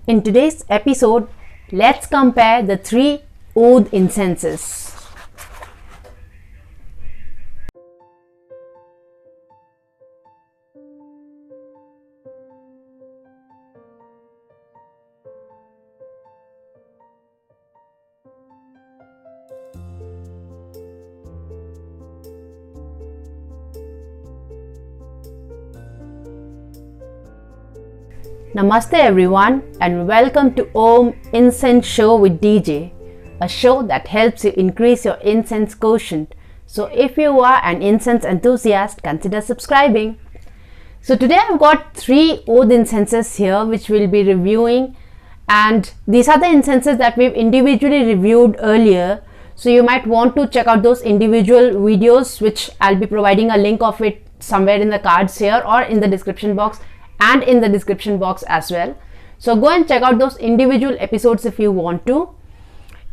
In today's episode, let's compare the three Oudh incenses. Namaste everyone and welcome to Oudh Incense Show with DJ, a show that helps you increase your incense quotient. So if you are an incense enthusiast, consider subscribing. So today I've got three Oudh incenses here which we'll be reviewing, and these are the incenses that we've individually reviewed earlier. So you might want to check out those individual videos, which I'll be providing a link of it somewhere in the cards here or in the description box, and in the description box as well. So go and check out those individual episodes if you want to.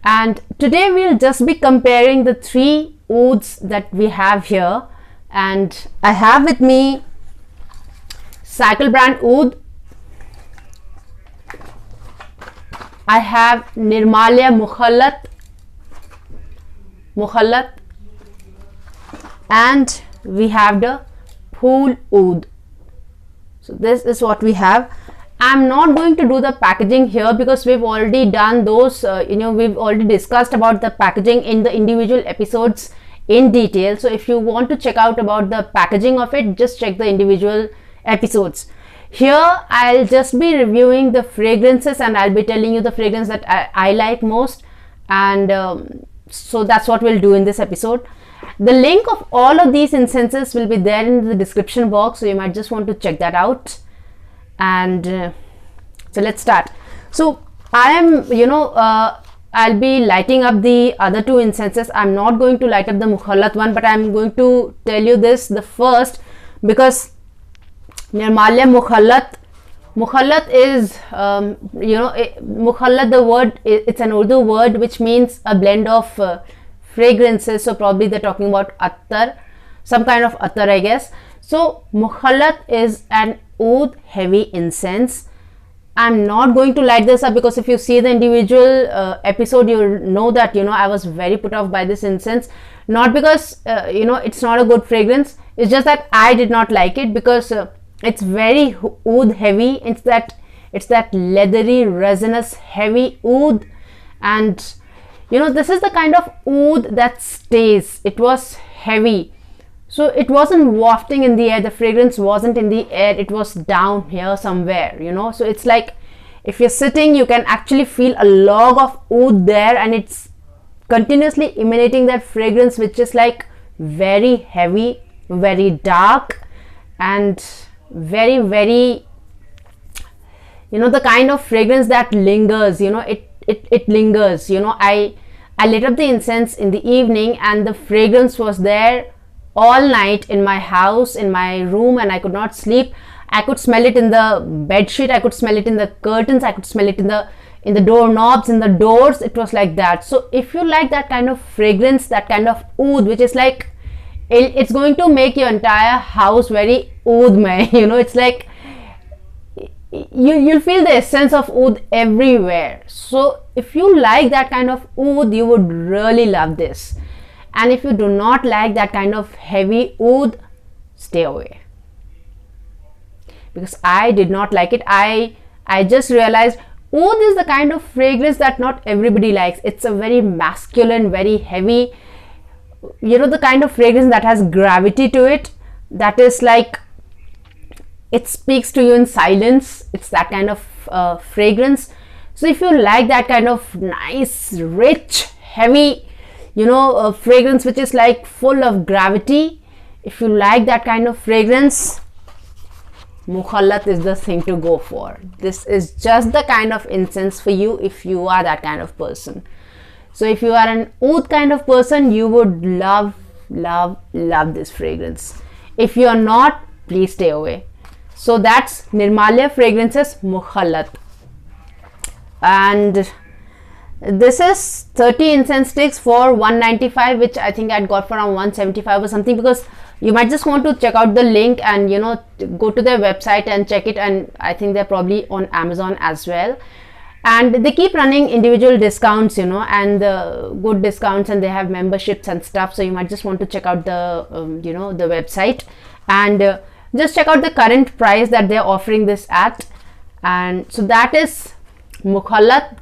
And today we'll just be comparing the three Oudhs that we have here. And I have with me Cycle brand Oudh. I have Nirmalaya Mukhallat, and we have the Phool Oudh. So this is what we have. I'm not going to do the packaging here because we've already done those, we've already discussed about the packaging in the individual episodes in detail. So if you want to check out about the packaging of it, just check the individual episodes. Here I'll just be reviewing the fragrances and I'll be telling you the fragrance that I like most, and so that's what we'll do in this episode. The link of all of these incenses will be there in the description box, so you might just want to check that out. And so let's start. So I am, I'll be lighting up the other two incenses. I'm not going to light up the Mukhallat one, but I'm going to tell you this the first, because Nirmalaya Mukhallat is, Mukhallat, the word, it's an Urdu word which means a blend of fragrances. So probably they're talking about attar, some kind of attar, I guess. So Mukhallat is an Oudh heavy incense. I'm not going to light this up because if you see the individual episode, you'll know that I was very put off by this incense. Not because it's not a good fragrance, it's just that I did not like it because it's very Oudh heavy. It's that leathery, resinous, heavy Oudh, and this is the kind of Oudh that stays. It was heavy, so it wasn't wafting in the air. The fragrance wasn't in the air, it was down here somewhere, so it's like if you're sitting, you can actually feel a log of Oudh there, and it's continuously emanating that fragrance, which is like very heavy, very dark, and very, very, the kind of fragrance that lingers. It lingers. I lit up the incense in the evening and the fragrance was there all night in my house, in my room, and I could not sleep. I could smell it in the bed sheet, I could smell it in the curtains, I could smell it in the doorknobs, in the doors. It was like that. So if you like that kind of fragrance, that kind of Oudh, which is like, it's going to make your entire house very Oudhmay. It's like you'll feel the essence of Oudh everywhere. So if you like that kind of Oudh, you would really love this. And if you do not like that kind of heavy Oudh, stay away, because I did not like it. I just realized Oudh is the kind of fragrance that not everybody likes. It's a very masculine, very heavy, the kind of fragrance that has gravity to it, that is like, it speaks to you in silence. It's that kind of fragrance. So if you like that kind of nice, rich, heavy, fragrance which is like full of gravity, if you like that kind of fragrance, Mukhallat is the thing to go for. This is just the kind of incense for you if you are that kind of person. So if you are an Oudh kind of person, you would love this fragrance. If you are not, please stay away. So that's Nirmalaya Fragrances Mukhallat. And this is 30 incense sticks for 195, which I think I'd got for around 175 or something, because you might just want to check out the link and go to their website and check it, and I think they're probably on Amazon as well. And they keep running individual discounts, and good discounts, and they have memberships and stuff. So you might just want to check out the the website, and just check out the current price that they're offering this at. And so that is Mukhallat,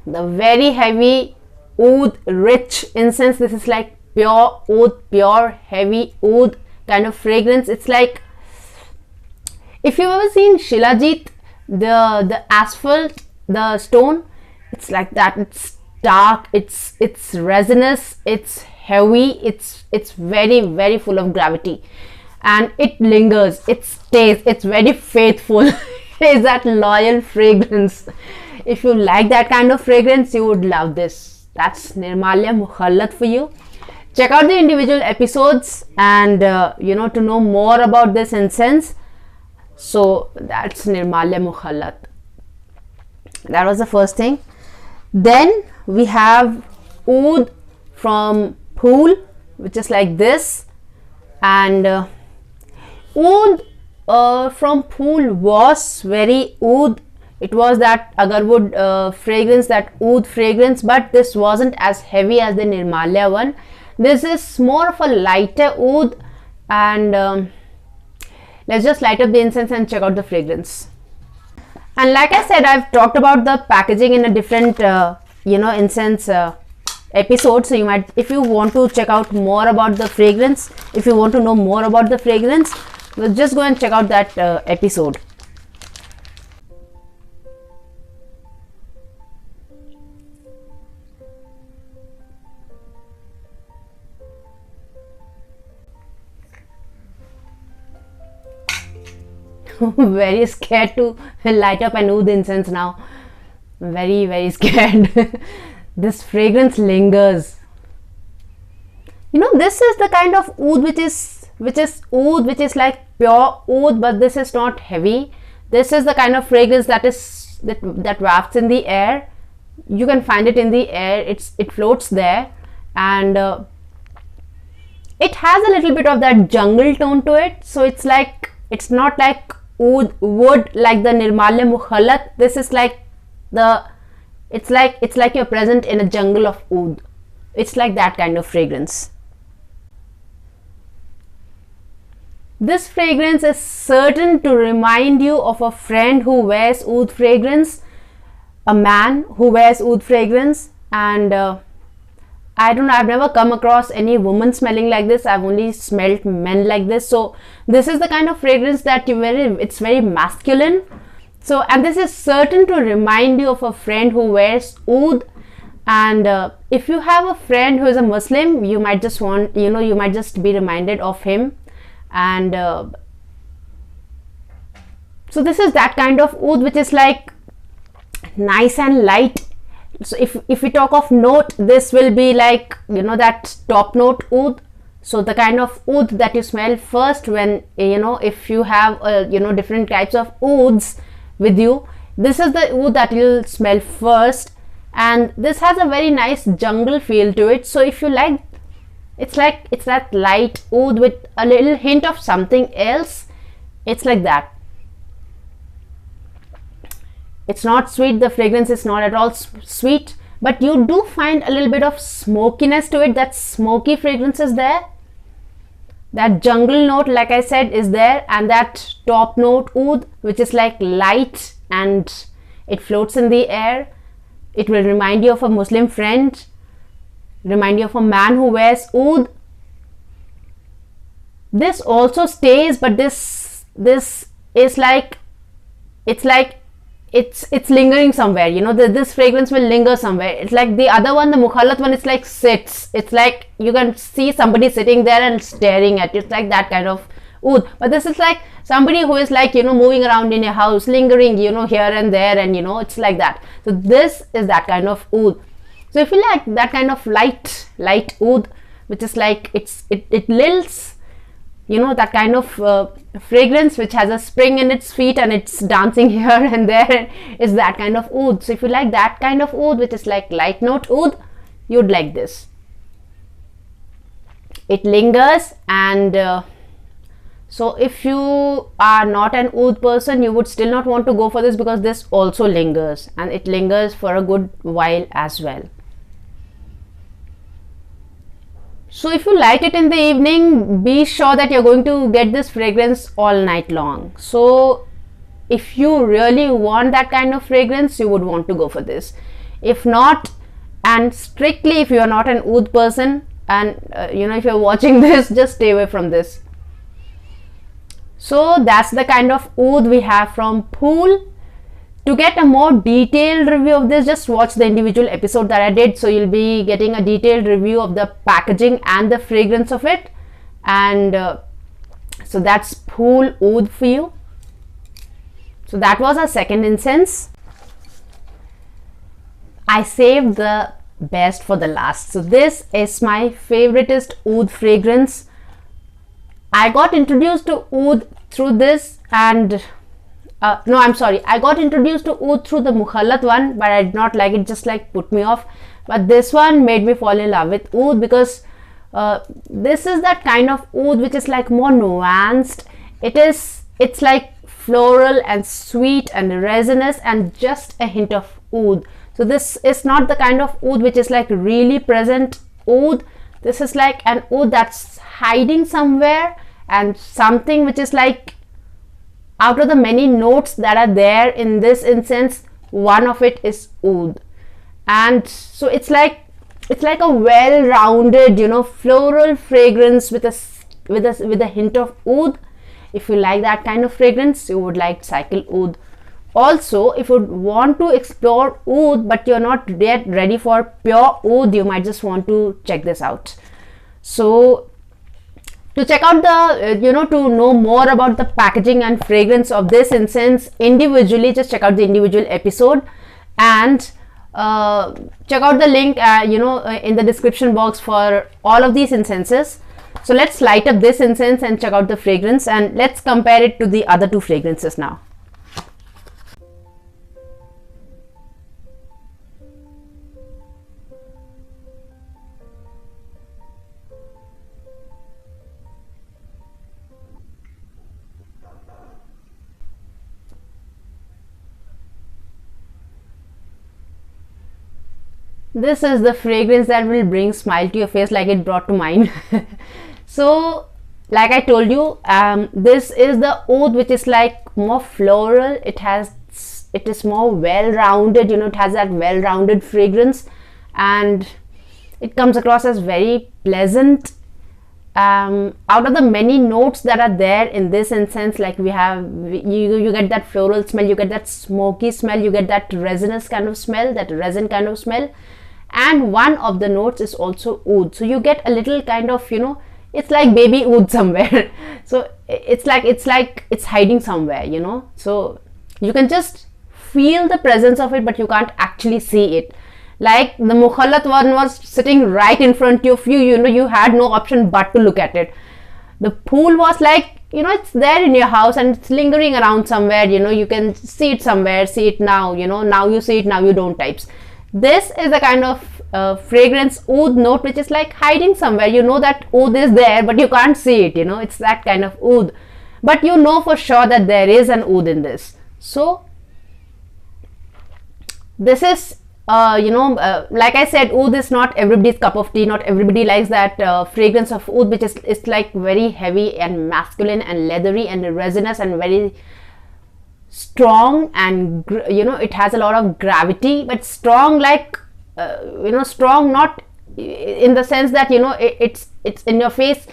the very heavy oud rich incense. This is like pure oud, pure heavy oud kind of fragrance. It's like, if you've ever seen Shilajit, the asphalt, the stone, it's like that. It's dark, it's resinous, it's heavy, it's very, very full of gravity, and it lingers, it stays, it's very faithful. It's that loyal fragrance. If you like that kind of fragrance, you would love this. That's Nirmalaya Mukhallat for you. Check out the individual episodes, and to know more about this incense. So that's Nirmalaya Mukhallat. That was the first thing. Then we have Oud from Phool, which is like this. And Oud from Phool was very oud. It was that agarwood fragrance, that oud fragrance, but this wasn't as heavy as the Nirmalaya one. This is more of a lighter oud, and let's just light up the incense and check out the fragrance. And like I said, I've talked about the packaging in a different incense episode. So you might, if you want to check out more about the fragrance, if you want to know more about the fragrance, well, just go and check out that episode. Very scared to light up an oud incense now. Very, very scared. This fragrance lingers. This is the kind of oud which is like pure oud, but this is not heavy. This is the kind of fragrance that wafts in the air. You can find it in the air. It floats there, and it has a little bit of that jungle tone to it. So it's not like oud wood like the Nirmalaya Mukhallat. This is like it's like you're present in a jungle of oud. It's like that kind of fragrance. This fragrance is certain to remind you of a friend who wears oud fragrance, a man who wears oud fragrance, and I don't know, I've never come across any woman smelling like this. I've only smelled men like this. So this is the kind of fragrance that it's very masculine. So, and this is certain to remind you of a friend who wears oud. And if you have a friend who is a Muslim, you might just want, you might just be reminded of him. And so this is that kind of oud which is like nice and light. So if we talk of note, this will be like that top note oud. So the kind of oud that you smell first when if you have different types of ouds with you, this is the oud that you'll smell first, and this has a very nice jungle feel to it. So if you like, it's that light oud with a little hint of something else. It's like that. It's not sweet. The fragrance is not at all sweet, but you do find a little bit of smokiness to it. That smoky fragrance is there. That jungle note, like I said, is there, and that top note oud, which is like light and it floats in the air. It will remind you of a Muslim friend, remind you of a man who wears oud. This also stays, but this is like, it's lingering somewhere. This fragrance will linger somewhere. It's like the other one, the Mukhallat one, it's like sits. It's like you can see somebody sitting there and staring at you. It's like that kind of oud. But this is like somebody who is like moving around in your house, lingering here and there, and it's like that. So this is that kind of oud. So if you like that kind of light oud, which is like it lilts, that kind of fragrance which has a spring in its feet and it's dancing here and there, is that kind of oud. So if you like that kind of oud, which is like light note oud, you'd like this. it lingers, and so if you are not an oud person, you would still not want to go for this, because this also lingers, and it lingers for a good while as well. So if you light it in the evening, be sure that you're going to get this fragrance all night long. So if you really want that kind of fragrance, you would want to go for this. If not, and strictly if you are not an oud person, and if you're watching this, just stay away from this. So that's the kind of oud we have from Phool. To get a more detailed review of this, just watch the individual episode that I did. So you'll be getting a detailed review of the packaging and the fragrance of it. And so that's Phool Oudh for you. So that was our second incense. I saved the best for the last. So this is my favoriteest oud fragrance. I got introduced to oud through this, and no, I'm sorry, I got introduced to oud through the Mukhallat one, but I did not like it, just like put me off. But this one made me fall in love with oud, because this is that kind of oud which is like more nuanced. It's like floral and sweet and resinous and just a hint of oud. So this is not the kind of oud which is like really present oud. This is like an oud that's hiding somewhere, and something which is like, out of the many notes that are there in this incense, one of it is oud. And so it's like a well-rounded, floral fragrance with a hint of oud. If you like that kind of fragrance, you would like Cycle Oud. Also, if you want to explore oud but you're not yet ready for pure oud, you might just want to check this out. So to check out the, to know more about the packaging and fragrance of this incense individually, just check out the individual episode, and check out the link, in the description box for all of these incenses. So let's light up this incense and check out the fragrance, and let's compare it to the other two fragrances now. This is the fragrance that will bring smile to your face, like it brought to mine. So like I told you, this is the oud which is like more floral. It is more well-rounded, it has that well-rounded fragrance, and it comes across as very pleasant. Out of the many notes that are there in this incense, like you get that floral smell, you get that smoky smell, you get that resinous kind of smell, that resin kind of smell, and one of the notes is also oud. So you get a little kind of, it's like baby oud somewhere. So it's like it's hiding somewhere, so you can just feel the presence of it, but you can't actually see it. Like the Mukhallat one was sitting right in front of you, you had no option but to look at it. The Phool was like, it's there in your house and it's lingering around somewhere, you can see it somewhere, see it now, now you see it, now you don't types. This is the kind of fragrance oud note which is like hiding somewhere. You know that oud is there, but you can't see it, it's that kind of oud. But you know for sure that there is an oud in this. So this is, like I said, oud is not everybody's cup of tea. Not everybody likes that fragrance of oud, which is like very heavy and masculine and leathery and resinous and very strong, and it has a lot of gravity, but strong, like strong not in the sense that it's in your face.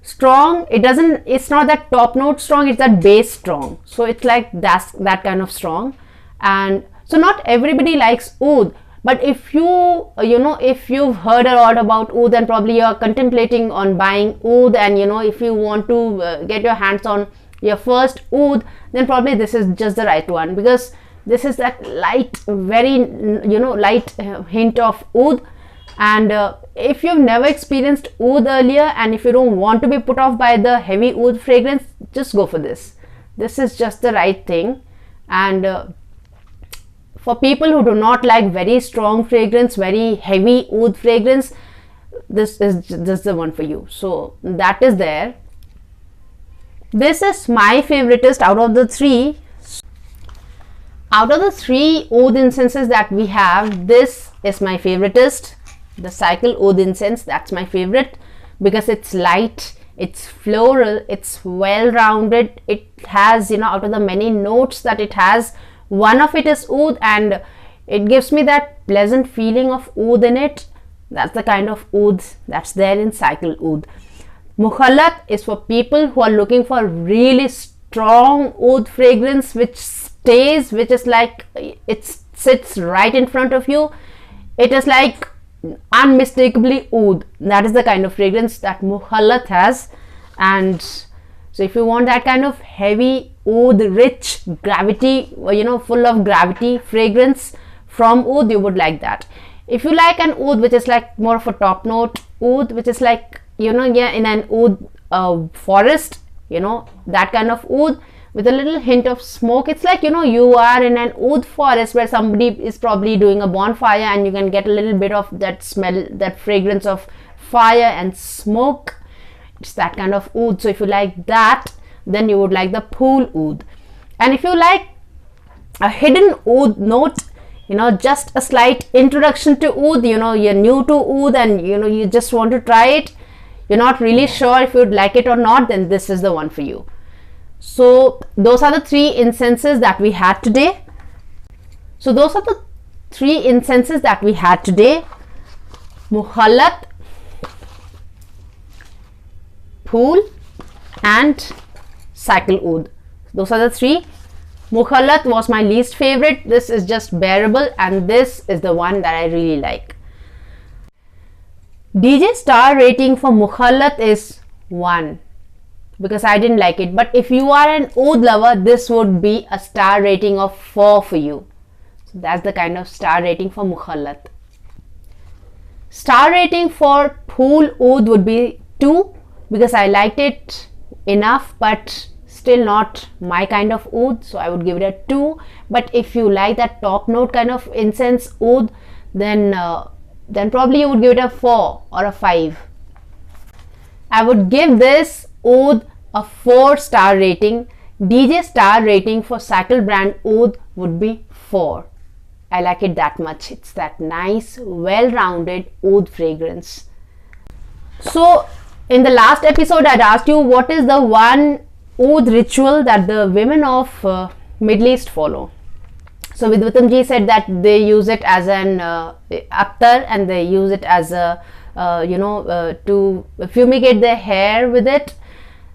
Strong, it's not that top note strong, it's that bass strong. So it's like that kind of strong. And so not everybody likes oud, but if if you've heard a lot about oud and probably you're contemplating on buying oud, and if you want to get your hands on your first oud, then probably this is just the right one, because this is that light, very light hint of oud. And if you've never experienced oud earlier, and if you don't want to be put off by the heavy oud fragrance, just go for this. This is just the right thing. And for people who do not like very strong fragrance, very heavy oud fragrance, this is just the one for you. So that is there. This is my favoritist out of the three. Out of the three Oudh incenses that we have, this is my favoritist. The cycle Oudh incense, that's my favorite because it's light, it's floral, it's well rounded. It has, you know, out of the many notes that it has, one of it is oud, and it gives me that pleasant feeling of oud in it. That's the kind of oud that's there in cycle oud. Mukhallat is for people who are looking for really strong oud fragrance which stays, which is like it sits right in front of you. It is like unmistakably oud. That is the kind of fragrance that Mukhallat has. And so if you want that kind of heavy oud, rich gravity, you know, full of gravity fragrance from oud, you would like that. If you like an oud which is like more of a top note oud, which is like, you know, yeah, in an oud forest, you know, that kind of oud with a little hint of smoke. It's like, you know, you are in an oud forest where somebody is probably doing a bonfire and you can get a little bit of that smell, that fragrance of fire and smoke. It's that kind of oud. So if you like that, then you would like the Phool Oudh. And if you like a hidden oud note, you know, just a slight introduction to oud, you know, you're new to oud and, you know, you just want to try it, you're not really sure if you'd like it or not, then this is the one for you. So those are the three incenses that we had today. So those are the three incenses that we had today: Mukhallat, Phool and cycle oud. Those are the three. Mukhallat was my least favorite. This is just bearable, and this is the one that I really like. DJ star rating for Mukhallat is 1 because I didn't like it. But if you are an oud lover, this would be a star rating of 4 for you. So that's the kind of star rating for Mukhallat. Star rating for Phool Oudh would be 2 because I liked it enough, but still not my kind of oud, so I would give it a 2. But if you like that top note kind of incense oud, then probably you would give it a 4 or a 5. I would give this oud a 4-star rating. DJ star rating for cycle brand oud would be 4. I like it that much. It's that nice, well-rounded oud fragrance. So in the last episode, I'd asked you what is the one oud ritual that the women of Middle East follow. So Vidwatam ji said that they use it as an attar, and they use it as a to fumigate their hair with it.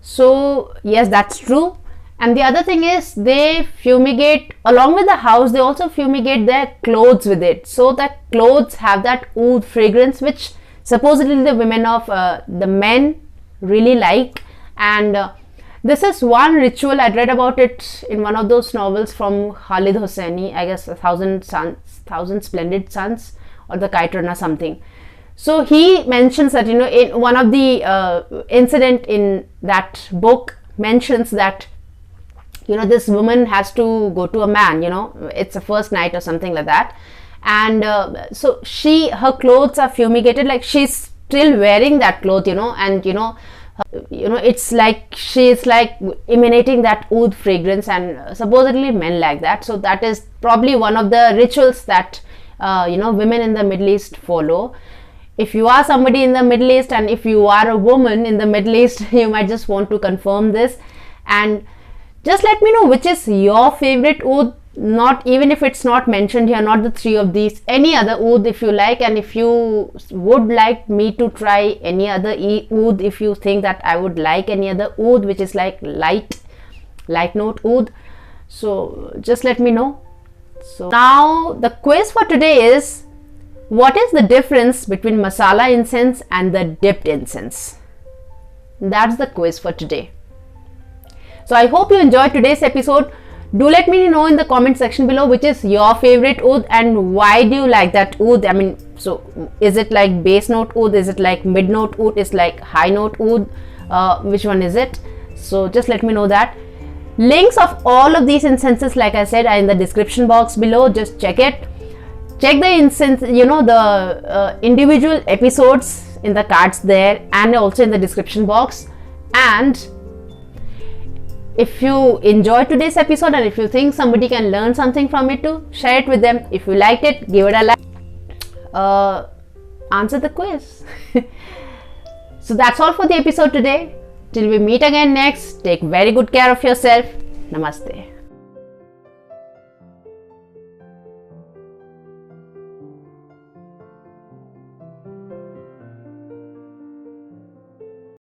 So yes, that's true. And the other thing is they fumigate along with the house. They also fumigate their clothes with it, so that clothes have that oud fragrance which supposedly the women of the men really like. And this is one ritual. I read about it in one of those novels from Khalid Hosseini, I guess, Thousand Splendid Suns or the Kite Runner something. So he mentions that, you know, in one of the incident in that book mentions that, you know, this woman has to go to a man, you know, it's a first night or something like that. And so her clothes are fumigated, like she's still wearing that cloth, you know, and it's like she's like emanating that oud fragrance, and supposedly men like that. So that is probably one of the rituals that women in the Middle East follow. If you are somebody in the Middle East, and if you are a woman in the Middle East, you might just want to confirm this and just let me know which is your favorite oud. Not even if it's not mentioned here, not the three of these, any other oud if you like. And if you would like me to try any other oud, if you think that I would like any other oud which is like light note oud, so just let me know. So now the quiz for today is, what is the difference between masala incense and the dipped incense? That's the quiz for today. So I hope you enjoyed today's episode. Do let me know in the comment section below which is your favorite oud and why do you like that oud. I mean, so is it like base note oud? Is it like mid note oud? Is like high note oud? Which one is it? So just let me know that. Links of all of these incenses, like I said, are in the description box below. Just check it. Check the incense, the individual episodes in the cards there and also in the description box. And if you enjoyed today's episode and if you think somebody can learn something from it too, share it with them. If you liked it, give it a like. Answer the quiz. So that's all for the episode today. Till we meet again next, take very good care of yourself. Namaste.